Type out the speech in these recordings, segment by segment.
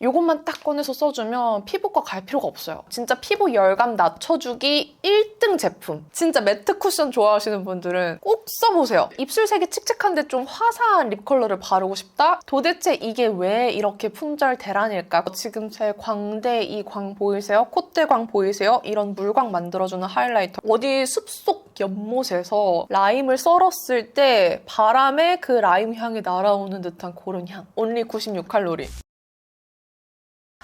이것만 딱 꺼내서 써주면 피부과 갈 필요가 없어요. 진짜 피부 열감 낮춰주기 1등 제품. 진짜 매트 쿠션 좋아하시는 분들은 꼭 써보세요. 입술색이 칙칙한데 좀 화사한 립 컬러를 바르고 싶다? 도대체 이게 왜 이렇게 품절 대란일까? 지금 제 광대 이 광 보이세요? 콧대 광 보이세요? 이런 물광 만들어주는 하이라이터. 어디 숲속 연못에서 라임을 썰었을 때 바람에 그 라임 향이 날아오는 듯한 그런 향. only 96칼로리.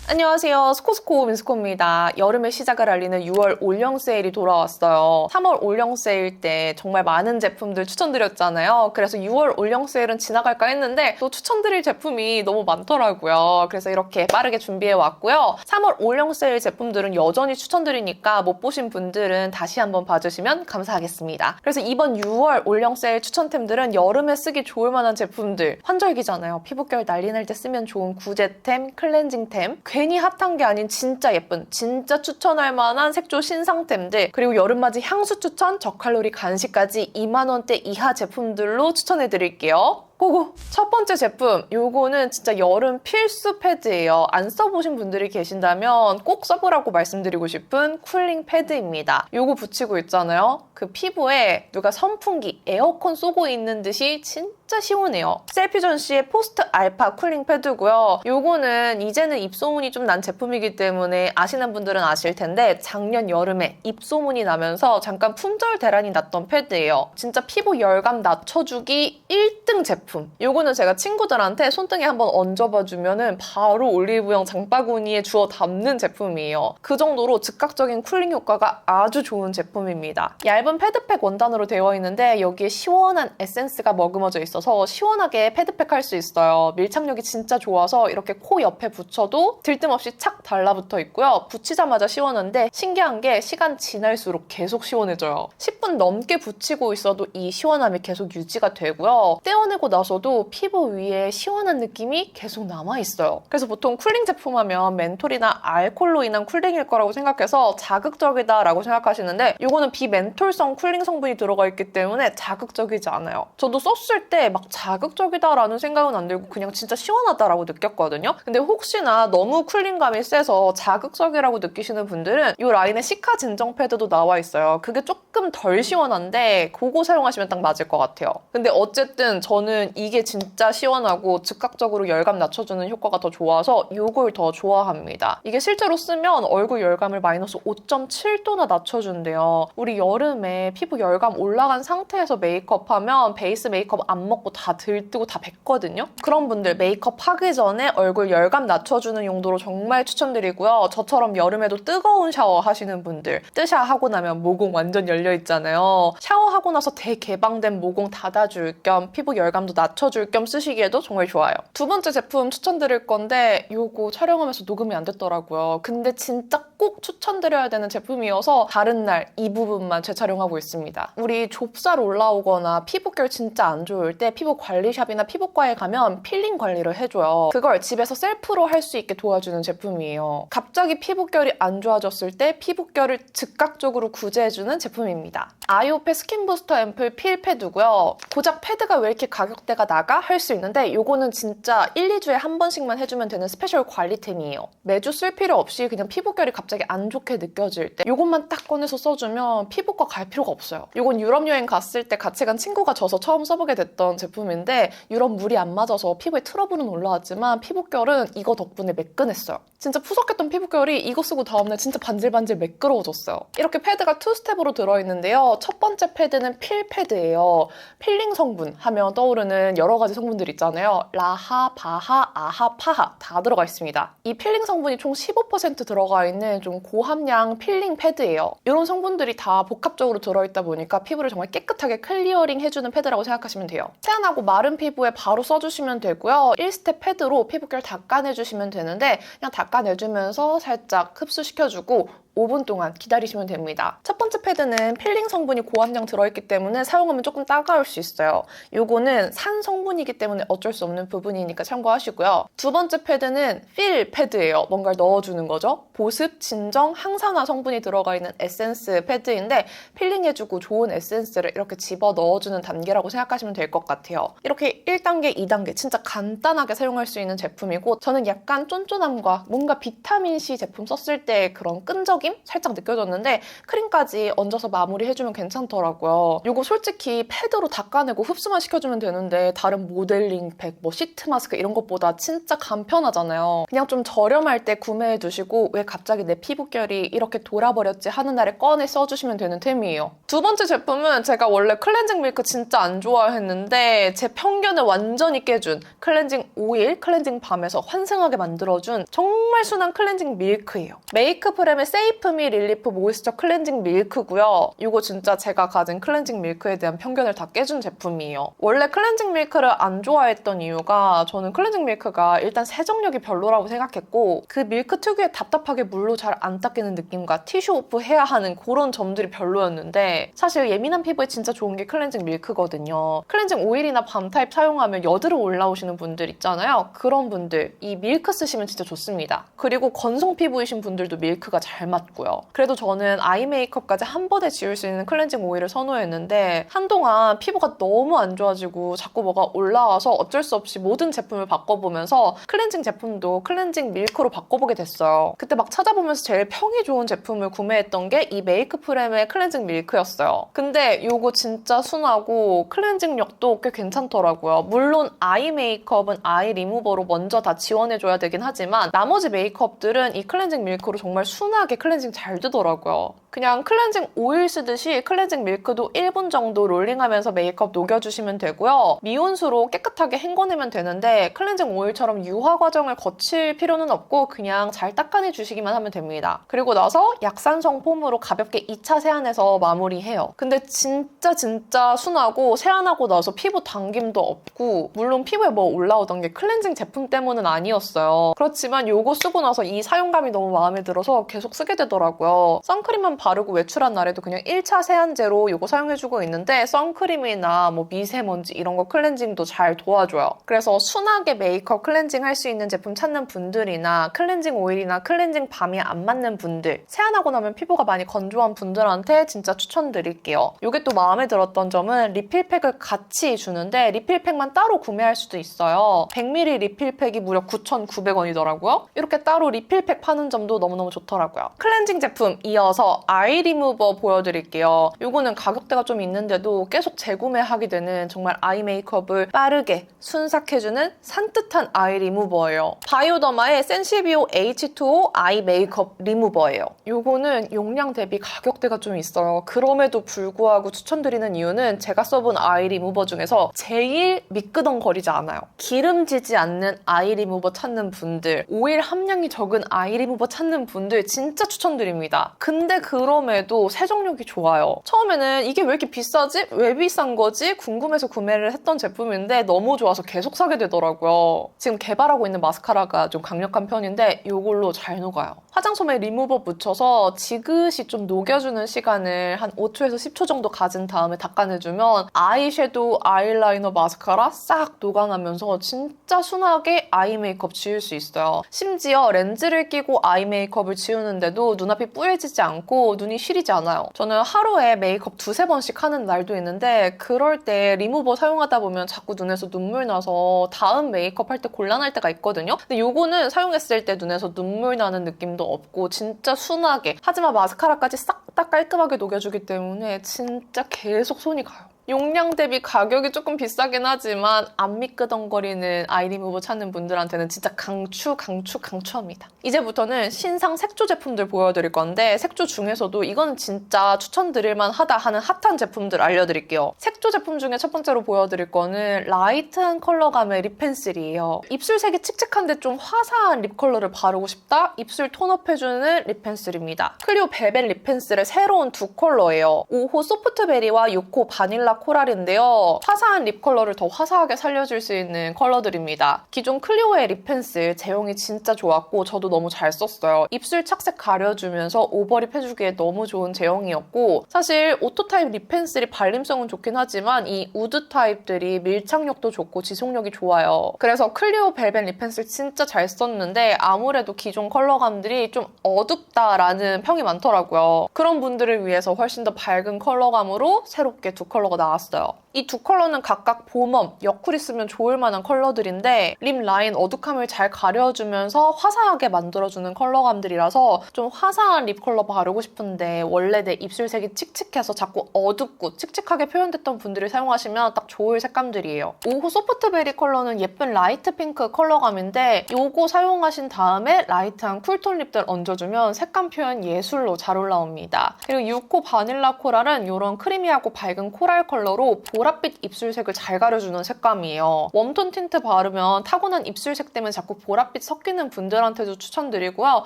안녕하세요. 스코스코 민스코입니다. 여름의 시작을 알리는 6월 올영 세일이 돌아왔어요. 3월 올영 세일 때 정말 많은 제품들 추천드렸잖아요. 그래서 6월 올영 세일은 지나갈까 했는데 또 추천드릴 제품이 너무 많더라고요. 그래서 이렇게 빠르게 준비해왔고요. 3월 올영 세일 제품들은 여전히 추천드리니까 못 보신 분들은 다시 한번 봐주시면 감사하겠습니다. 그래서 이번 6월 올영 세일 추천템들은 여름에 쓰기 좋을 만한 제품들. 환절기잖아요. 피부결 난리 날 때 쓰면 좋은 구제템, 클렌징템, 괜히 핫한 게 아닌 진짜 예쁜, 진짜 추천할 만한 색조 신상템들, 그리고 여름맞이 향수 추천, 저칼로리 간식까지 2만 원대 이하 제품들로 추천해드릴게요. 고고! 첫 번째 제품, 요거는 진짜 여름 필수 패드예요. 안 써보신 분들이 계신다면 꼭 써보라고 말씀드리고 싶은 쿨링 패드입니다. 요거 붙이고 있잖아요. 그 피부에 누가 선풍기, 에어컨 쏘고 있는 듯이 진짜 시원해요. 셀피전시의 포스트 알파 쿨링 패드고요. 요거는 이제는 입소문이 좀 난 제품이기 때문에 아시는 분들은 아실 텐데 작년 여름에 입소문이 나면서 잠깐 품절 대란이 났던 패드예요. 진짜 피부 열감 낮춰주기 1등 제품. 요거는 제가 친구들한테 손등에 한번 얹어봐주면은 바로 올리브영 장바구니에 주워 담는 제품이에요. 그 정도로 즉각적인 쿨링 효과가 아주 좋은 제품입니다. 얇은 패드팩 원단으로 되어 있는데 여기에 시원한 에센스가 머금어져 있어서 시원하게 패드팩 할 수 있어요. 밀착력이 진짜 좋아서 이렇게 코 옆에 붙여도 들뜸없이 착 달라붙어 있고요. 붙이자마자 시원한데 신기한 게 시간 지날수록 계속 시원해져요. 10분 넘게 붙이고 있어도 이 시원함이 계속 유지가 되고요. 떼어내고 나서도 피부 위에 시원한 느낌이 계속 남아있어요. 그래서 보통 쿨링 제품 하면 멘톨이나 알코올로 인한 쿨링일 거라고 생각해서 자극적이다라고 생각하시는데 이거는 비멘톨성 쿨링 성분이 들어가 있기 때문에 자극적이지 않아요. 저도 썼을 때 막 자극적이다라는 생각은 안 들고 그냥 진짜 시원하다라고 느꼈거든요. 근데 혹시나 너무 쿨링감이 세서 자극적이라고 느끼시는 분들은 이 라인에 시카 진정 패드도 나와 있어요. 그게 조금 덜 시원한데 그거 사용하시면 딱 맞을 것 같아요. 근데 어쨌든 저는 이게 진짜 시원하고 즉각적으로 열감 낮춰주는 효과가 더 좋아서 이걸 더 좋아합니다. 이게 실제로 쓰면 얼굴 열감을 마이너스 5.7도나 낮춰준대요. 우리 여름에 피부 열감 올라간 상태에서 메이크업하면 베이스 메이크업 안 먹고 다 들뜨고 다 뱉거든요. 그런 분들 메이크업 하기 전에 얼굴 열감 낮춰주는 용도로 정말 추천드리고요. 저처럼 여름에도 뜨거운 샤워 하시는 분들 뜨샤 하고 나면 모공 완전 열려있잖아요. 샤워하고 나서 대개방된 모공 닫아줄 겸 피부 열감도 낮춰줄 겸 쓰시기에도 정말 좋아요. 두 번째 제품 추천드릴 건데 요거 촬영하면서 녹음이 안 됐더라고요. 근데 진짜 꼭 추천드려야 되는 제품이어서 다른 날 이 부분만 재촬영하고 있습니다. 우리 좁쌀 올라오거나 피부결 진짜 안 좋을 때 피부 관리샵이나 피부과에 가면 필링 관리를 해줘요. 그걸 집에서 셀프로 할 수 있게 도와주는 제품이에요. 갑자기 피부결이 안 좋아졌을 때 피부결을 즉각적으로 구제해주는 제품입니다. 아이오페 스킨 부스터 앰플 필 패드고요. 고작 패드가 왜 이렇게 가격대가 나가? 할 수 있는데 요거는 진짜 1, 2주에 한 번씩만 해주면 되는 스페셜 관리템이에요. 매주 쓸 필요 없이 그냥 피부결이 갑자기 안 좋게 느껴질 때 요것만 딱 꺼내서 써주면 피부과 갈 필요가 없어요. 요건 유럽 여행 갔을 때 같이 간 친구가 줘서 처음 써보게 됐던 제품인데 유럽 물이 안 맞아서 피부에 트러블은 올라왔지만 피부결은 이거 덕분에 매끈했어요. 진짜 푸석했던 피부결이 이거 쓰고 다음날 진짜 반질반질 매끄러워졌어요. 이렇게 패드가 2스텝으로 들어있는데요. 첫 번째 패드는 필 패드예요. 필링 성분 하면 떠오르는 여러 가지 성분들 있잖아요. 라하, 바하, 아하, 파하 다 들어가 있습니다. 이 필링 성분이 총 15% 들어가 있는 좀 고함량 필링 패드예요. 이런 성분들이 다 복합적으로 들어있다 보니까 피부를 정말 깨끗하게 클리어링 해주는 패드라고 생각하시면 돼요. 세안하고 마른 피부에 바로 써주시면 되고요. 1스텝 패드로 피부결 닦아내주시면 되는데 그냥 닦아내주면서 살짝 흡수시켜주고 5분 동안 기다리시면 됩니다. 첫 번째 패드는 필링 성분이 고함량 들어있기 때문에 사용하면 조금 따가울 수 있어요. 요거는 산 성분이기 때문에 어쩔 수 없는 부분이니까 참고하시고요. 두 번째 패드는 필 패드예요. 뭔가를 넣어주는 거죠. 보습, 진정, 항산화 성분이 들어가 있는 에센스 패드인데 필링해주고 좋은 에센스를 이렇게 집어 넣어주는 단계라고 생각하시면 될 것 같아요. 이렇게 1단계, 2단계 진짜 간단하게 사용할 수 있는 제품이고 저는 약간 쫀쫀함과 뭔가 비타민C 제품 썼을 때 그런 끈적임 살짝 느껴졌는데 크림까지 얹어서 마무리해주면 괜찮더라고요. 이거 솔직히 패드로 닦아내고 흡수만 시켜주면 되는데 다른 모델링 팩, 뭐 시트 마스크 이런 것보다 진짜 간편하잖아요. 그냥 좀 저렴할 때 구매해두시고 왜 갑자기 내 피부결이 이렇게 돌아버렸지 하는 날에 꺼내 써주시면 되는 템이에요. 두 번째 제품은 제가 원래 클렌징 밀크 진짜 안 좋아했는데 제 편견을 완전히 깨준 클렌징 오일, 클렌징 밤에서 환생하게 만들어준 정말 순한 클렌징 밀크예요. 메이크프렘의 세이프미 릴리프 모이스처 클렌징 밀크고요. 이거 진짜 제가 가진 클렌징 밀크에 대한 편견을 다 깨준 제품이에요. 원래 클렌징 밀크를 안 좋아했던 이유가 저는 클렌징 밀크가 일단 세정력이 별로라고 생각했고 그 밀크 특유의 답답하게 물로 잘 안 닦이는 느낌과 티슈 오프 해야 하는 그런 점들이 별로였는데 사실 예민한 피부에 진짜 좋은 게 클렌징 밀크거든요. 클렌징 오일이나 밤 타입 사용하면 여드름 올라오시는 분들 있잖아요. 그런 분들 이 밀크 쓰시면 진짜 좋습니다. 그리고 건성 피부이신 분들도 밀크가 잘 맞고요. 그래도 저는 아이 메이크업까지 한 번에 지울 수 있는 클렌징 오일을 선호했는데 한동안 피부가 너무 안 좋아지고 자꾸 뭐가 올라와서 어쩔 수 없이 모든 제품을 바꿔보면서 클렌징 제품도 클렌징 밀크로 바꿔보게 됐어요. 그때 막 찾아보면서 제일 평이 좋은 제품을 구매했던 게 이 메이크프렘의 클렌징 밀크였어요. 근데 이거 진짜 순하고 클렌징력도 꽤 괜찮더라고요. 물론 아이 메이크업은 아이 리무버로 먼저 다 지원해줘야 되긴 하지만 나머지 메이크업들은 이 클렌징 밀크로 정말 순하게 클렌징 잘 되더라고요. 그냥 클렌징 오일 쓰듯이 클렌징 밀크도 1분 정도 롤링하면서 메이크업 녹여주시면 되고요. 미온수로 깨끗하게 헹궈내면 되는데 클렌징 오일처럼 유화 과정을 거칠 필요는 없고 그냥 잘 닦아내주시기만 하면 됩니다. 그리고 나서 약산성 폼으로 가볍게 2차 세안해서 마무리해요. 근데 진짜 순하고 세안하고 나서 피부 당김도 없고 물론 피부에 뭐 올라오던 게 클렌징 제품 때문은 아니었어요. 그렇지만 이거 쓰고 나서 이 사용감이 너무 마음에 들어서 계속 쓰게 되더라고요. 선크림만 바르고 외출한 날에도 그냥 1차 세안제로 이거 사용해주고 있는데 선크림이나 뭐 미세먼지 이런 거 클렌징도 잘 도와줘요. 그래서 순하게 메이크업 클렌징 할 수 있는 제품 찾는 분들이나 클렌징 오일이나 클렌징 밤이 안 맞는 분들 세안하고 나면 피부가 많이 건조한 분들한테 진짜 추천드릴게요. 이게 또 마음에 들었던 점은 리필팩을 같이 주는데 리필팩만 따로 구매할 수도 있어요. 100ml 리필팩이 무려 9,900원이더라고요. 이렇게 따로 리필팩 파는 점도 너무너무 좋더라고요. 클렌징 제품 이어서 아이 리무버 보여드릴게요. 이거는 가격대가 좀 있는데도 계속 재구매하게 되는 정말 아이 메이크업을 빠르게 순삭해주는 산뜻한 아이 리무버예요. 바이오더마의 센시비오 H2O 아이 메이크업 리무버예요. 이거는 용량 대비 가격대가 좀 있어요. 그럼에도 불구하고 추천드리는 이유는 제가 써본 아이 리무버 중에서 제일 미끄덩거리지 않아요. 기름지지 않는 아이 리무버 찾는 분들, 오일 함량이 적은 아이 리무버 찾는 분들 진짜 추천드립니다. 근데 그럼에도 세정력이 좋아요. 처음에는 이게 왜 이렇게 비싸지? 왜 비싼 거지? 궁금해서 구매를 했던 제품인데 너무 좋아서 계속 사게 되더라고요. 지금 개발하고 있는 마스카라가 좀 강력한 편인데 이걸로 잘 녹아요. 화장솜에 리무버 묻혀서 지그시 좀 녹여주는 시간을 한 5초에서 10초 정도 가진 다음에 닦아내주면 아이섀도우, 아이라이너, 마스카라 싹 녹아나면서 진짜 순하게 아이 메이크업 지울 수 있어요. 심지어 렌즈를 끼고 아이 메이크업을 지우는데도 눈앞이 뿌얘지지 않고 눈이 시리지 않아요. 저는 하루에 메이크업 2-3번씩 하는 날도 있는데 그럴 때 리무버 사용하다 보면 자꾸 눈에서 눈물 나서 다음 메이크업 할 때 곤란할 때가 있거든요. 근데 이거는 사용했을 때 눈에서 눈물 나는 느낌도 없고 진짜 순하게 하지만 마스카라까지 싹 다 깔끔하게 녹여주기 때문에 진짜 계속 손이 가요. 용량 대비 가격이 조금 비싸긴 하지만 안 미끄덩거리는 아이 리무버 찾는 분들한테는 진짜 강추합니다. 이제부터는 신상 색조 제품들 보여드릴 건데 색조 중에서도 이건 진짜 추천드릴만 하다 하는 핫한 제품들 알려드릴게요. 색조 제품 중에 첫 번째로 보여드릴 거는 라이트한 컬러감의 립 펜슬이에요. 입술색이 칙칙한데 좀 화사한 립 컬러를 바르고 싶다? 입술 톤업해주는 립 펜슬입니다. 클리오 벨벳 립 펜슬의 새로운 두 컬러예요. 5호 소프트베리와 6호 바닐라 바닐라 코랄인데요. 화사한 립 컬러를 더 화사하게 살려줄 수 있는 컬러들입니다. 기존 클리오의 립 펜슬 제형이 진짜 좋았고 저도 너무 잘 썼어요. 입술 착색 가려주면서 오버립 해주기에 너무 좋은 제형이었고 사실 오토 타입 립 펜슬이 발림성은 좋긴 하지만 이 우드 타입들이 밀착력도 좋고 지속력이 좋아요. 그래서 클리오 벨벳 립 펜슬 진짜 잘 썼는데 아무래도 기존 컬러감들이 좀 어둡다라는 평이 많더라고요. 그런 분들을 위해서 훨씬 더 밝은 컬러감으로 새롭게 두 컬러가 나왔어요. 이 두 컬러는 각각 봄웜, 옆쿨이 쓰면 좋을 만한 컬러들인데 립 라인 어둑함을 잘 가려주면서 화사하게 만들어주는 컬러감들이라서 좀 화사한 립 컬러 바르고 싶은데 원래 내 입술색이 칙칙해서 자꾸 어둡고 칙칙하게 표현됐던 분들이 사용하시면 딱 좋을 색감들이에요. 5호 소프트베리 컬러는 예쁜 라이트 핑크 컬러감인데 이거 사용하신 다음에 라이트한 쿨톤 립들 얹어주면 색감 표현 예술로 잘 올라옵니다. 그리고 6호 바닐라 코랄은 이런 크리미하고 밝은 코랄 컬러로 보랏빛 입술색을 잘 가려주는 색감이에요. 웜톤 틴트 바르면 타고난 입술색 때문에 자꾸 보랏빛 섞이는 분들한테도 추천드리고요.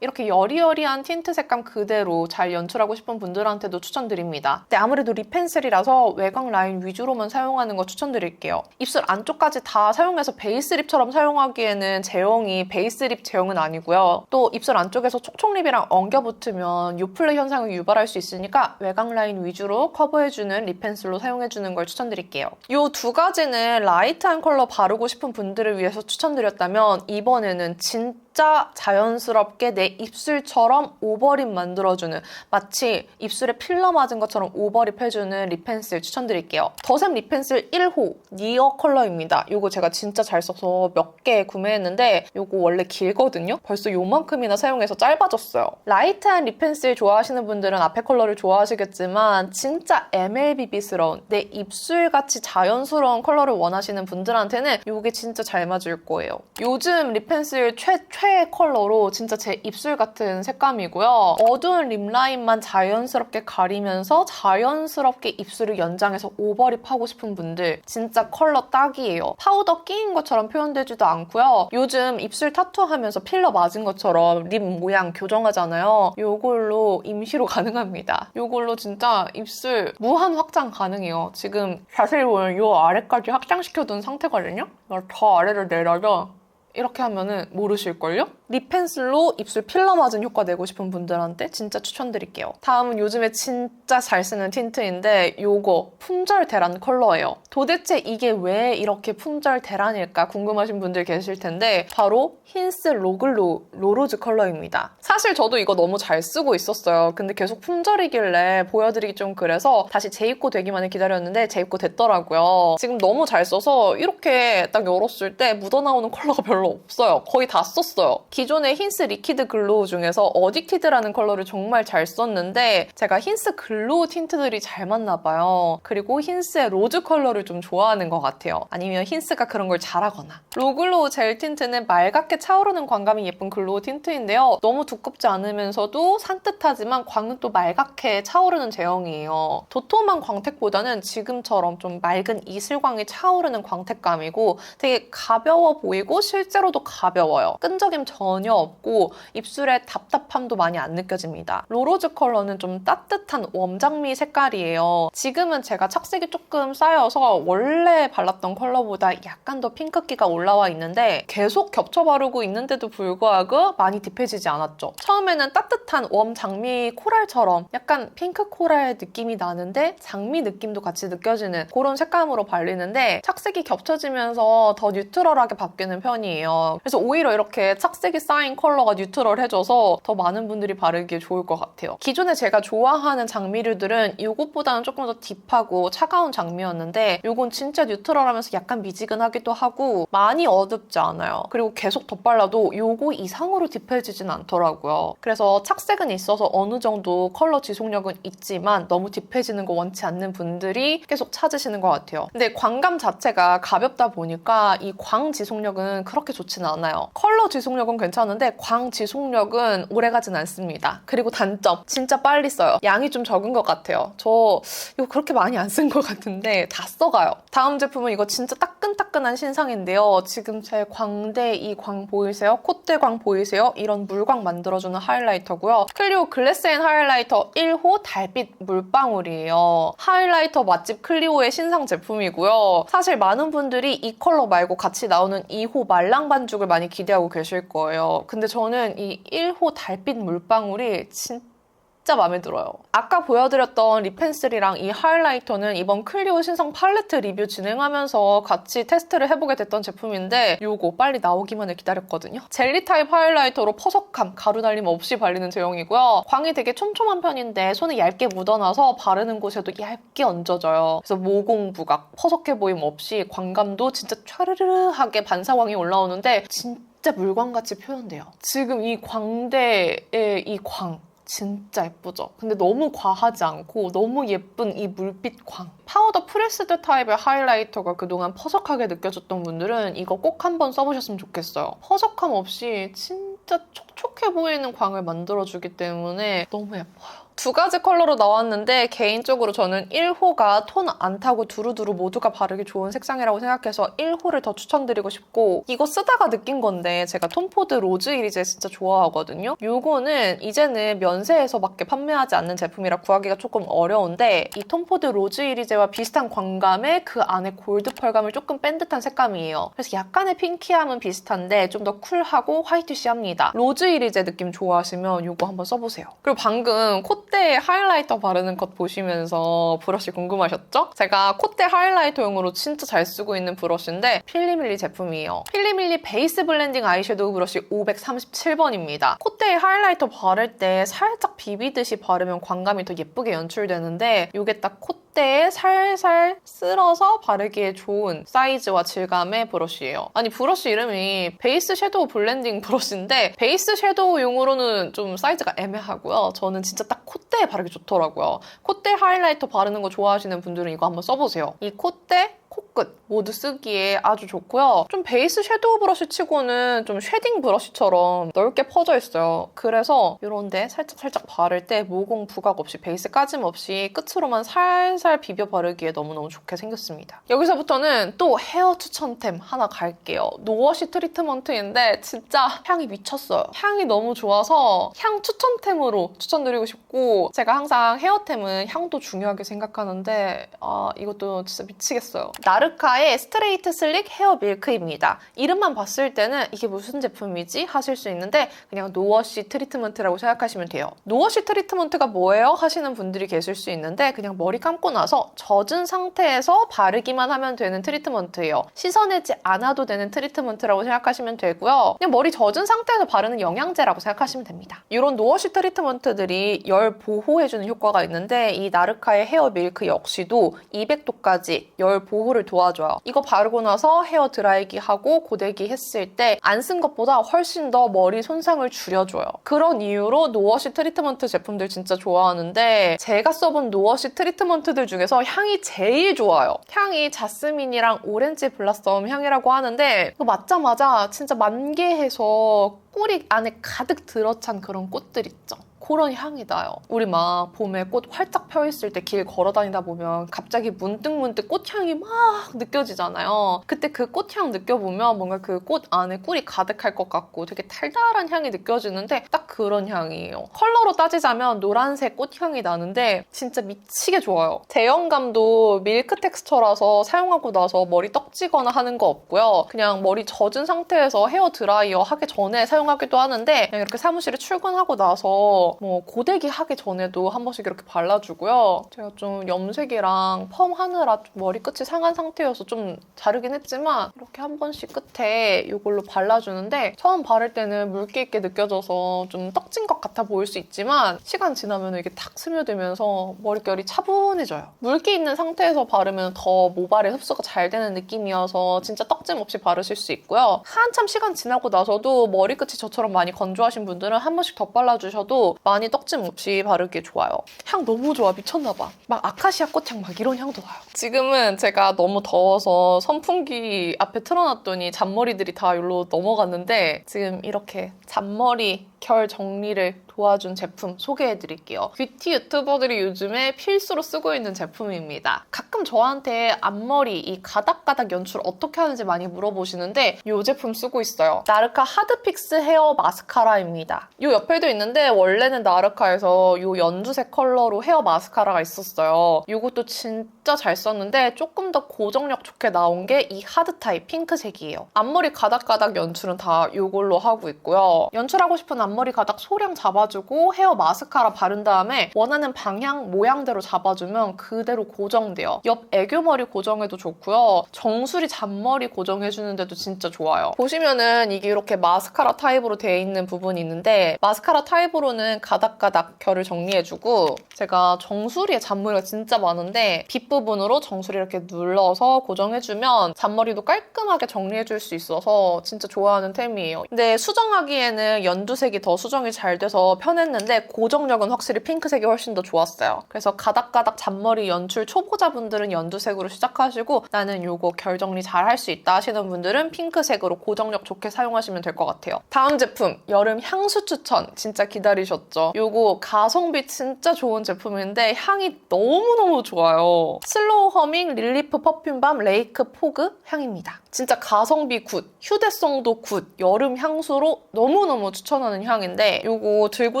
이렇게 여리여리한 틴트 색감 그대로 잘 연출하고 싶은 분들한테도 추천드립니다. 근데 아무래도 립 펜슬이라서 외곽 라인 위주로만 사용하는 거 추천드릴게요. 입술 안쪽까지 다 사용해서 베이스 립처럼 사용하기에는 제형이 베이스 립 제형은 아니고요. 또 입술 안쪽에서 촉촉 립이랑 엉겨붙으면 요플레 현상을 유발할 수 있으니까 외곽 라인 위주로 커버해주는 립 펜슬로 사용해주는 걸 추천드릴게요. 이 두 가지는 라이트한 컬러 바르고 싶은 분들을 위해서 추천드렸다면 이번에는 진짜 자연스럽게 내 입술처럼 오버립 만들어주는 마치 입술에 필러 맞은 것처럼 오버립 해주는 립 펜슬 추천드릴게요. 더샘 립 펜슬 1호 니어 컬러입니다. 이거 제가 진짜 잘 써서 몇 개 구매했는데 이거 원래 길거든요? 벌써 요만큼이나 사용해서 짧아졌어요. 라이트한 립 펜슬 좋아하시는 분들은 앞에 컬러를 좋아하시겠지만 진짜 MLBB스러운 내 입술같이 자연스러운 컬러를 원하시는 분들한테는 이게 진짜 잘 맞을 거예요. 요즘 립 펜슬 최애 컬러로 진짜 제 입술 같은 색감이고요. 어두운 립 라인만 자연스럽게 가리면서 자연스럽게 입술을 연장해서 오버립하고 싶은 분들 진짜 컬러 딱이에요. 파우더 끼인 것처럼 표현되지도 않고요. 요즘 입술 타투하면서 필러 맞은 것처럼 립 모양 교정하잖아요. 이걸로 임시로 가능합니다. 이걸로 진짜 입술 무한 확장 가능해요. 지금 자세히 보면 이 아래까지 확장시켜둔 상태거든요. 이걸 더 아래를 내려서 이렇게 하면은 모르실걸요? 립 펜슬로 입술 필러 맞은 효과 내고 싶은 분들한테 진짜 추천드릴게요. 다음은 요즘에 진짜 잘 쓰는 틴트인데 요거 품절 대란 컬러예요. 도대체 이게 왜 이렇게 품절 대란일까 궁금하신 분들 계실 텐데 바로 힌스 로글로 로로즈 컬러입니다. 사실 저도 이거 너무 잘 쓰고 있었어요. 근데 계속 품절이길래 보여드리기 좀 그래서 다시 재입고 되기만을 기다렸는데 재입고 됐더라고요. 지금 너무 잘 써서 이렇게 딱 열었을 때 묻어나오는 컬러가 별로 없어요. 거의 다 썼어요. 기존의 힌스 리퀴드 글로우 중에서 어딕티드라는 컬러를 정말 잘 썼는데 제가 힌스 글로우 틴트들이 잘 맞나 봐요. 그리고 힌스의 로즈 컬러를 좀 좋아하는 것 같아요. 아니면 힌스가 그런 걸 잘하거나. 로글로우 젤 틴트는 맑게 차오르는 광감이 예쁜 글로우 틴트인데요. 너무 두껍지 않으면서도 산뜻하지만 광은 또 맑게 차오르는 제형이에요. 도톰한 광택보다는 지금처럼 좀 맑은 이슬광이 차오르는 광택감이고 되게 가벼워 보이고 실제로도 가벼워요. 끈적임 전혀 없고 입술에 답답함도 많이 안 느껴집니다. 로로즈 컬러는 좀 따뜻한 웜장미 색깔이에요. 지금은 제가 착색이 조금 쌓여서 원래 발랐던 컬러보다 약간 더 핑크기가 올라와 있는데 계속 겹쳐 바르고 있는데도 불구하고 많이 딥해지지 않았죠. 처음에는 따뜻한 웜장미 코랄처럼 약간 핑크 코랄 느낌이 나는데 장미 느낌도 같이 느껴지는 그런 색감으로 발리는데 착색이 겹쳐지면서 더 뉴트럴하게 바뀌는 편이에요. 그래서 오히려 이렇게 착색이 쌓인 컬러가 뉴트럴해져서 더 많은 분들이 바르기에 좋을 것 같아요. 기존에 제가 좋아하는 장미류들은 이것보다는 조금 더 딥하고 차가운 장미였는데 이건 진짜 뉴트럴하면서 약간 미지근하기도 하고 많이 어둡지 않아요. 그리고 계속 덧발라도 이거 이상으로 딥해지진 않더라고요. 그래서 착색은 있어서 어느 정도 컬러 지속력은 있지만 너무 딥해지는 거 원치 않는 분들이 계속 찾으시는 것 같아요. 근데 광감 자체가 가볍다 보니까 이 광 지속력은 그렇게 그렇게 좋지는 않아요. 컬러 지속력은 괜찮은데 광 지속력은 오래가진 않습니다. 그리고 단점, 진짜 빨리 써요. 양이 좀 적은 것 같아요. 저 이거 그렇게 많이 안 쓴 것 같은데 다 써가요. 다음 제품은 이거 진짜 따끈따끈한 신상인데요. 지금 제 광대 이 광 보이세요? 콧대 광 보이세요? 이런 물광 만들어주는 하이라이터고요. 클리오 글래스 앤 하이라이터 1호 달빛 물방울이에요. 하이라이터 맛집 클리오의 신상 제품이고요. 사실 많은 분들이 이 컬러 말고 같이 나오는 2호 말랑 반죽을 많이 기대하고 계실 거예요. 근데 저는 이 1호 달빛 물방울이 진짜 마음에 들어요. 아까 보여드렸던 립펜슬이랑 이 하이라이터는 이번 클리오 신상 팔레트 리뷰 진행하면서 같이 테스트를 해보게 됐던 제품인데 요거 빨리 나오기만을 기다렸거든요. 젤리 타입 하이라이터로 퍼석함, 가루 날림 없이 발리는 제형이고요. 광이 되게 촘촘한 편인데 손에 얇게 묻어나서 바르는 곳에도 얇게 얹어져요. 그래서 모공 부각, 퍼석해 보임 없이 광감도 진짜 촤르르하게 반사광이 올라오는데 진짜 물광같이 표현돼요. 지금 이 광대의 이 광 진짜 예쁘죠? 근데 너무 과하지 않고 너무 예쁜 이 물빛 광. 파우더 프레스드 타입의 하이라이터가 그동안 퍼석하게 느껴졌던 분들은 이거 꼭 한번 써보셨으면 좋겠어요. 퍼석함 없이 진짜 촉촉해 보이는 광을 만들어주기 때문에 너무 예뻐요. 두 가지 컬러로 나왔는데 개인적으로 저는 1호가 톤 안 타고 두루두루 모두가 바르기 좋은 색상이라고 생각해서 1호를 더 추천드리고 싶고 이거 쓰다가 느낀 건데 제가 톰포드 로즈 이리제 진짜 좋아하거든요. 요거는 이제는 면세에서밖에 판매하지 않는 제품이라 구하기가 조금 어려운데 이 톰포드 로즈 이리제와 비슷한 광감에 그 안에 골드 펄감을 조금 뺀 듯한 색감이에요. 그래서 약간의 핑키함은 비슷한데 좀 더 쿨하고 화이트시합니다. 로즈 이리제 느낌 좋아하시면 요거 한번 써보세요. 그리고 방금 콧대에 하이라이터 바르는 것 보시면서 브러쉬 궁금하셨죠? 제가 콧대 하이라이터용으로 진짜 잘 쓰고 있는 브러쉬인데 필리밀리 제품이에요. 필리밀리 베이스 블렌딩 아이섀도우 브러쉬 537번입니다. 콧대에 하이라이터 바를 때 살짝 비비듯이 바르면 광감이 더 예쁘게 연출되는데 이게 딱 콧대에 살살 쓸어서 바르기에 좋은 사이즈와 질감의 브러쉬예요. 아니 브러쉬 이름이 베이스 섀도우 블렌딩 브러쉬인데 베이스 섀도우용으로는 좀 사이즈가 애매하고요. 저는 진짜 딱 콧대에 바르기 좋더라고요. 콧대 하이라이터 바르는 거 좋아하시는 분들은 이거 한번 써보세요. 이 콧대, 코끝 모두 쓰기에 아주 좋고요. 좀 베이스 섀도우 브러쉬 치고는 좀 쉐딩 브러쉬처럼 넓게 퍼져 있어요. 그래서 이런데 살짝 바를 때 모공 부각 없이 베이스 까짐 없이 끝으로만 살살 비벼 바르기에 너무너무 좋게 생겼습니다. 여기서부터는 또 헤어 추천템 하나 갈게요. 노워시 트리트먼트인데 진짜 향이 미쳤어요. 향이 너무 좋아서 향 추천템으로 추천드리고 싶고 제가 항상 헤어템은 향도 중요하게 생각하는데 이것도 진짜 미치겠어요. 나르카의 스트레이트 슬릭 헤어 밀크입니다. 이름만 봤을 때는 이게 무슨 제품이지? 하실 수 있는데 그냥 노워시 트리트먼트라고 생각하시면 돼요. 노워시 트리트먼트가 뭐예요? 하시는 분들이 계실 수 있는데 그냥 머리 감고 나서 젖은 상태에서 바르기만 하면 되는 트리트먼트예요. 씻어내지 않아도 되는 트리트먼트라고 생각하시면 되고요. 그냥 머리 젖은 상태에서 바르는 영양제라고 생각하시면 됩니다. 이런 노워시 트리트먼트들이 열 보호해주는 효과가 있는데 이 나르카의 헤어 밀크 역시도 200도까지 열 보호를 도와줘요. 이거 바르고 나서 헤어 드라이기 하고 고데기 했을 때 안 쓴 것보다 훨씬 더 머리 손상을 줄여줘요. 그런 이유로 노워시 트리트먼트 제품들 진짜 좋아하는데 제가 써본 노워시 트리트먼트들 중에서 향이 제일 좋아요. 향이 자스민이랑 오렌지 블라썸 향이라고 하는데 이거 맞자마자 진짜 만개해서 꿀이 안에 가득 들어찬 그런 꽃들 있죠. 그런 향이 나요. 우리 막 봄에 꽃 활짝 펴있을 때 길 걸어다니다 보면 갑자기 문득 꽃향이 막 느껴지잖아요. 그때 그 꽃향 느껴보면 뭔가 그 꽃 안에 꿀이 가득할 것 같고 되게 달달한 향이 느껴지는데 딱 그런 향이에요. 컬러로 따지자면 노란색 꽃향이 나는데 진짜 미치게 좋아요. 제형감도 밀크 텍스처라서 사용하고 나서 머리 떡지거나 하는 거 없고요. 그냥 머리 젖은 상태에서 헤어 드라이어 하기 전에 사용하기도 하는데 그냥 이렇게 사무실에 출근하고 나서 뭐 고데기 하기 전에도 한 번씩 이렇게 발라주고요. 제가 좀 염색이랑 펌 하느라 좀 머리끝이 상한 상태여서 좀 자르긴 했지만 이렇게 한 번씩 끝에 이걸로 발라주는데 처음 바를 때는 물기 있게 느껴져서 좀 떡진 것 같아 보일 수 있지만 시간 지나면 이게 탁 스며들면서 머릿결이 차분해져요. 물기 있는 상태에서 바르면 더 모발에 흡수가 잘 되는 느낌이어서 진짜 떡짐 없이 바르실 수 있고요. 한참 시간 지나고 나서도 머리끝이 저처럼 많이 건조하신 분들은 한 번씩 더 발라주셔도 많이 떡짐 없이 바르기 좋아요. 향 너무 좋아. 미쳤나봐. 막 아카시아 꽃향 막 이런 향도 나요. 지금은 제가 너무 더워서 선풍기 앞에 틀어놨더니 잔머리들이 다 여기로 넘어갔는데 지금 이렇게 잔머리 결 정리를 도와준 제품 소개해드릴게요. 뷰티 유튜버들이 요즘에 필수로 쓰고 있는 제품입니다. 가끔 저한테 앞머리 이 가닥가닥 연출 어떻게 하는지 많이 물어보시는데 이 제품 쓰고 있어요. 나르카 하드픽스 헤어 마스카라입니다. 이 옆에도 있는데 원래는 나르카에서 이 연두색 컬러로 헤어 마스카라가 있었어요. 이것도 진짜 잘 썼는데 조금 더 고정력 좋게 나온 게 이 하드 타입 핑크색이에요. 앞머리 가닥가닥 연출은 다 이걸로 하고 있고요. 연출하고 싶은 앞머리 가닥 소량 잡아주고 헤어 마스카라 바른 다음에 원하는 방향, 모양대로 잡아주면 그대로 고정돼요. 옆 애교머리 고정해도 좋고요. 정수리 잔머리 고정해주는데도 진짜 좋아요. 보시면은 이게 이렇게 마스카라 타입으로 되어 있는 부분이 있는데 마스카라 타입으로는 가닥가닥 결을 정리해주고 제가 정수리에 잔머리가 진짜 많은데 빗부분으로 정수리 이렇게 눌러서 고정해주면 잔머리도 깔끔하게 정리해줄 수 있어서 진짜 좋아하는 템이에요. 근데 수정하기에는 연두색이 더 수정이 잘 돼서 편했는데 고정력은 확실히 핑크색이 훨씬 더 좋았어요. 그래서 가닥가닥 잔머리 연출 초보자분들은 연두색으로 시작하시고 나는 이거 결 정리 잘 할 수 있다 하시는 분들은 핑크색으로 고정력 좋게 사용하시면 될 것 같아요. 다음 제품 여름 향수 추천 진짜 기다리셨죠? 이거 가성비 진짜 좋은 제품인데 향이 너무너무 좋아요. 슬로우 허밍 릴리프 퍼퓸밤 레이크 포그 향입니다. 진짜 가성비 굿, 휴대성도 굿, 여름 향수로 너무너무 추천하는 향인데 이거 들고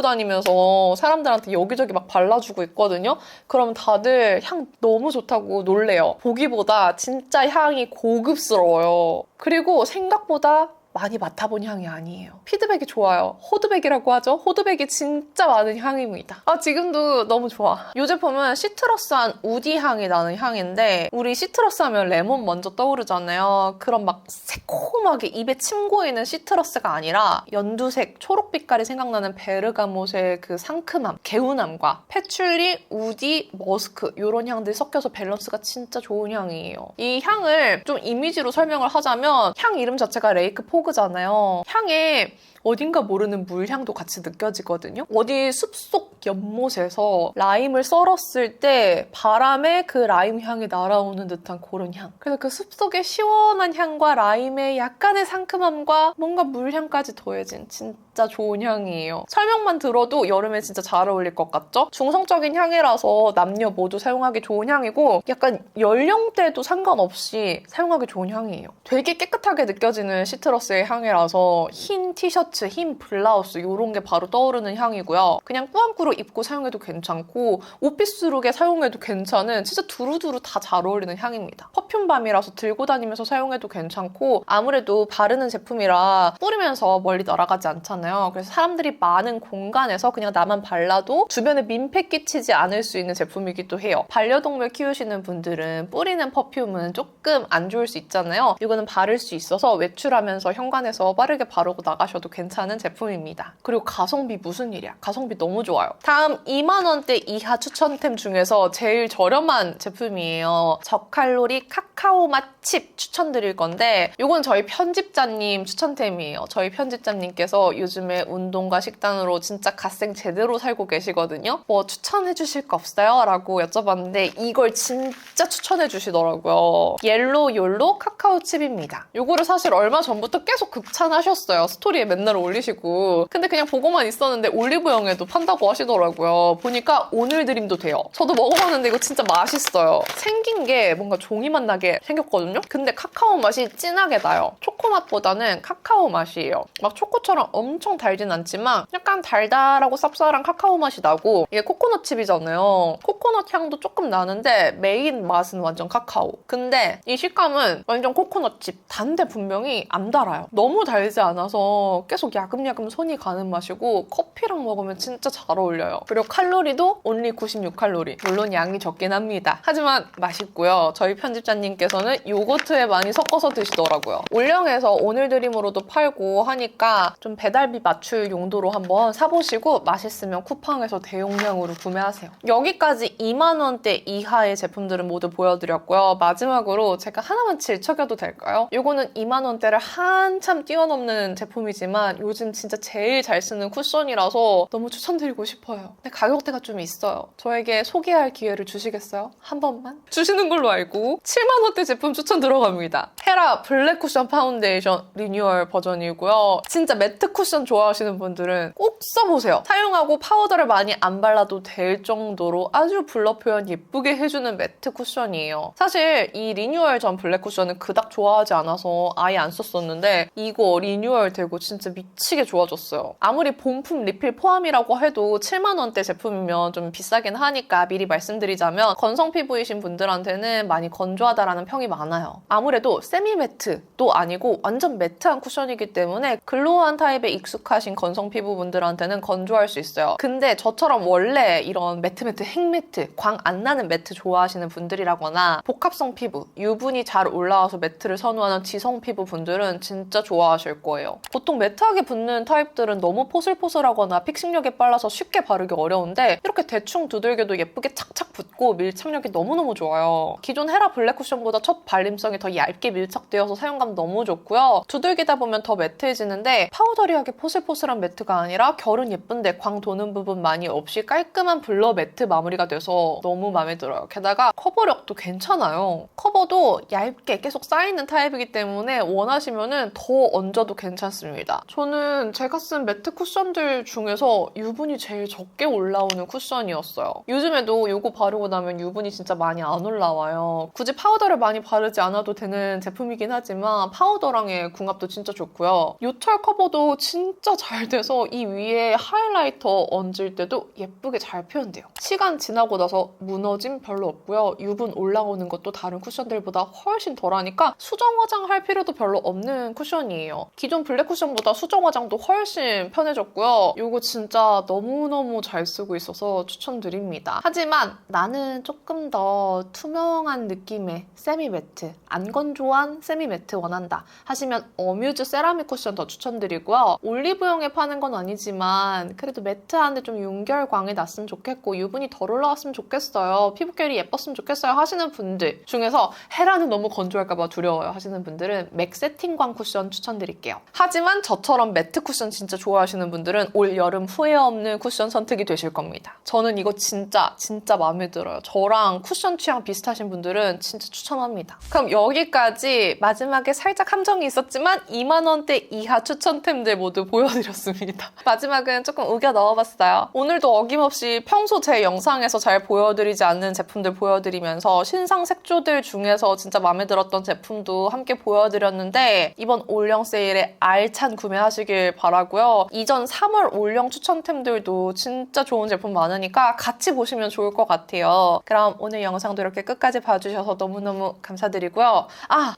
다니면서 사람들한테 여기저기 막 발라주고 있거든요. 그럼 다들 향 너무 좋다고 놀래요. 보기보다 진짜 향이 고급스러워요. 그리고 생각보다 많이 맡아본 향이 아니에요. 피드백이 좋아요. 호드백이라고 하죠. 호드백이 진짜 많은 향입니다. 지금도 너무 좋아. 이 제품은 시트러스한 우디 향이 나는 향인데 우리 시트러스 하면 레몬 먼저 떠오르잖아요. 그런 막 새콤하게 입에 침 고이는 시트러스가 아니라 연두색, 초록빛깔이 생각나는 베르가못의 그 상큼함, 개운함과 패출리, 우디, 머스크 이런 향들이 섞여서 밸런스가 진짜 좋은 향이에요. 이 향을 좀 이미지로 설명을 하자면 향 이름 자체가 레이크 포그잖아요. 향에 어딘가 모르는 물향도 같이 느껴지거든요. 어디 숲속 연못에서 라임을 썰었을 때 바람에 그 라임 향이 날아오는 듯한 그런 향. 그래서 그 숲속의 시원한 향과 라임의 약간의 상큼함과 뭔가 물향까지 더해진 진짜 좋은 향이에요. 설명만 들어도 여름에 진짜 잘 어울릴 것 같죠? 중성적인 향이라서 남녀 모두 사용하기 좋은 향이고 약간 연령대도 상관없이 사용하기 좋은 향이에요. 되게 깨끗하게 느껴지는 시트러스의 향이라서 흰 티셔츠, 흰 블라우스 이런 게 바로 떠오르는 향이고요. 그냥 꾸안꾸로 입고 사용해도 괜찮고 오피스룩에 사용해도 괜찮은 진짜 두루두루 다 잘 어울리는 향입니다. 퍼퓸밤이라서 들고 다니면서 사용해도 괜찮고 아무래도 바르는 제품이라 뿌리면서 멀리 날아가지 않잖아요. 그래서 사람들이 많은 공간에서 그냥 나만 발라도 주변에 민폐 끼치지 않을 수 있는 제품이기도 해요. 반려동물 키우시는 분들은 뿌리는 퍼퓸은 조금 안 좋을 수 있잖아요. 이거는 바를 수 있어서 외출하면서 현관에서 빠르게 바르고 나가셔도 괜찮은 제품입니다. 그리고 가성비 무슨 일이야. 가성비 너무 좋아요. 다음 2만 원대 이하 추천템 중에서 제일 저렴한 제품이에요. 저칼로리 카카오 맛 칩 추천드릴 건데 이건 저희 편집자님 추천템이에요. 저희 편집자님께서 요즘에 운동과 식단으로 진짜 갓생 제대로 살고 계시거든요. 뭐 추천해 주실 거 없어요? 라고 여쭤봤는데 이걸 진짜 추천해 주시더라고요. 옐로 욜로 카카오 칩입니다. 이거를 사실 얼마 전부터 계속 극찬하셨어요. 스토리에 맨날 올리시고. 근데 그냥 보고만 있었는데 올리브영에도 판다고 하시더라고요. 보니까 오늘 드림도 돼요. 저도 먹어봤는데 이거 진짜 맛있어요. 생긴 게 뭔가 종이 맛 나게 생겼거든요. 근데 카카오 맛이 진하게 나요. 초코 맛보다는 카카오 맛이에요. 막 초코처럼 엄청 달진 않지만 약간 달달하고 쌉쌀한 카카오 맛이 나고 이게 코코넛 칩이잖아요. 코코넛 향도 조금 나는데 메인 맛은 완전 카카오. 근데 이 식감은 완전 코코넛 칩. 단데 분명히 안 달아요. 너무 달지 않아서 계속 야금야금 손이 가는 맛이고 커피랑 먹으면 진짜 잘 어울려요. 그리고 칼로리도 only 96칼로리. 물론 양이 적긴 합니다. 하지만 맛있고요. 저희 편집자님께서는 요거트에 많이 섞어서 드시더라고요. 올영에서 오늘 드림으로도 팔고 하니까 좀 배달비 맞출 용도로 한번 사보시고 맛있으면 쿠팡에서 대용량으로 구매하세요. 여기까지 2만 원대 이하의 제품들은 모두 보여드렸고요. 마지막으로 제가 하나만 질척여도 될까요? 요거는 2만 원대를 한참 뛰어넘는 제품이지만 아니지만 요즘 진짜 제일 잘 쓰는 쿠션이라서 너무 추천드리고 싶어요. 근데 가격대가 좀 있어요. 저에게 소개할 기회를 주시겠어요? 한 번만? 주시는 걸로 알고 7만 원대 제품 추천 들어갑니다. 헤라 블랙 쿠션 파운데이션 리뉴얼 버전이고요. 진짜 매트 쿠션 좋아하시는 분들은 꼭 써보세요. 사용하고 파우더를 많이 안 발라도 될 정도로 아주 블러 표현 예쁘게 해주는 매트 쿠션이에요. 사실 이 리뉴얼 전 블랙 쿠션은 그닥 좋아하지 않아서 아예 안 썼었는데 이거 리뉴얼 되고 진짜 미치게 좋아졌어요. 아무리 본품 리필 포함이라고 해도 7만 원대 제품이면 좀 비싸긴 하니까 미리 말씀드리자면 건성 피부이신 분들한테는 많이 건조하다라는 평이 많아요. 아무래도 세미 매트도 아니고 완전 매트한 쿠션이기 때문에 글로우한 타입에 익숙하신 건성 피부분들한테는 건조할 수 있어요. 근데 저처럼 원래 이런 매트 핵매트, 광 안 나는 매트 좋아하시는 분들이라거나 복합성 피부, 유분이 잘 올라와서 매트를 선호하는 지성 피부 분들은 진짜 좋아하실 거예요. 보통 매트하게 붙는 타입들은 너무 포슬포슬하거나 픽싱력이 빨라서 쉽게 바르기 어려운데 이렇게 대충 두들겨도 예쁘게 착착 붙고 밀착력이 너무너무 좋아요. 기존 헤라 블랙 쿠션보다 첫 발림성이 더 얇게 밀착되어서 사용감 너무 좋고요. 두들기다 보면 더 매트해지는데 파우더리하게 포슬포슬한 매트가 아니라 결은 예쁜데 광 도는 부분 많이 없이 깔끔한 블러 매트 마무리가 돼서 너무 마음에 들어요. 게다가 커버력도 괜찮아요. 커버도 얇게 계속 쌓이는 타입이기 때문에 원하시면은 더 얹어도 괜찮습니다. 저는 제가 쓴 매트 쿠션들 중에서 유분이 제일 적게 올라오는 쿠션이었어요. 요즘에도 이거 바르고 나면 유분이 진짜 많이 안 올라와요. 굳이 파우더를 많이 바르지 않아도 되는 제품이긴 하지만 파우더랑의 궁합도 진짜 좋고요. 요철 커버도 진짜 잘 돼서 이 위에 하이라이터 얹을 때도 예쁘게 잘 표현돼요. 시간 지나고 나서 무너짐 별로 없고요. 유분 올라오는 것도 다른 쿠션들보다 훨씬 덜하니까 수정 화장할 필요도 별로 없는 쿠션이에요. 기존 블랙 쿠션보다 수정 화장도 훨씬 편해졌고요. 이거 진짜 너무너무 잘 쓰고 있어서 추천드립니다. 하지만 나는 조금 더 투명한 느낌의 세미 매트, 안 건조한 세미 매트 원한다 하시면 어뮤즈 세라믹 쿠션 더 추천드리고요. 올리브영에 파는 건 아니지만 그래도 매트한데 좀 윤결광이 났으면 좋겠고 유분이 덜 올라왔으면 좋겠어요. 피부결이 예뻤으면 좋겠어요 하시는 분들 중에서 헤라는 너무 건조할까봐 두려워요 하시는 분들은 맥 세팅광 쿠션 추천드릴게요. 하지만 저처럼 매트 쿠션 진짜 좋아하시는 분들은 올 여름 후회 없는 쿠션 선택이 되실 겁니다. 저는 이거 진짜 마음에 들어요. 저랑 쿠션 취향 비슷하신 분들은 진짜 추천합니다. 그럼 여기까지 마지막에 살짝 함정이 있었지만 2만 원대 이하 추천템들 모두 보여드렸습니다. 마지막은 조금 우겨 넣어봤어요. 오늘도 어김없이 평소 제 영상에서 잘 보여드리지 않는 제품들 보여드리면서 신상 색조들 중에서 진짜 마음에 들었던 제품도 함께 보여드렸는데 이번 올영 세일에 알찬 구매하시길 바라고요. 이전 3월 올영 추천템들도 진짜 좋은 제품 많으니까 같이 보시면 좋을 것 같아요. 그럼 오늘 영상도 이렇게 끝까지 봐주셔서 너무너무 감사드리고요.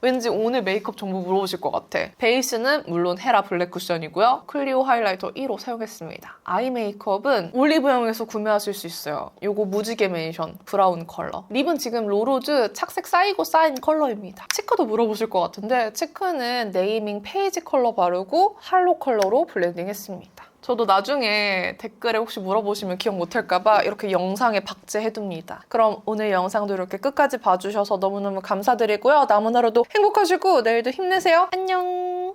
왠지 오늘 메이크업 정보 물어보실 것 같아. 베이스는 물론 헤라 블랙 쿠션이고요. 클리오 하이라이터 1호 사용했습니다. 아이 메이크업은 올리브영에서 구매하실 수 있어요. 요거 무지개 맨션 브라운 컬러. 립은 지금 로로즈 착색 쌓이고 쌓인 컬러입니다. 치크도 물어보실 것 같은데 치크는 네이밍 페이지 컬러 바르고 할로 컬러로 블렌딩 했습니다. 저도 나중에 댓글에 혹시 물어보시면 기억 못할까봐 이렇게 영상에 박제해둡니다. 그럼 오늘 영상도 이렇게 끝까지 봐주셔서 너무너무 감사드리고요. 남은 하루도 행복하시고 내일도 힘내세요. 안녕!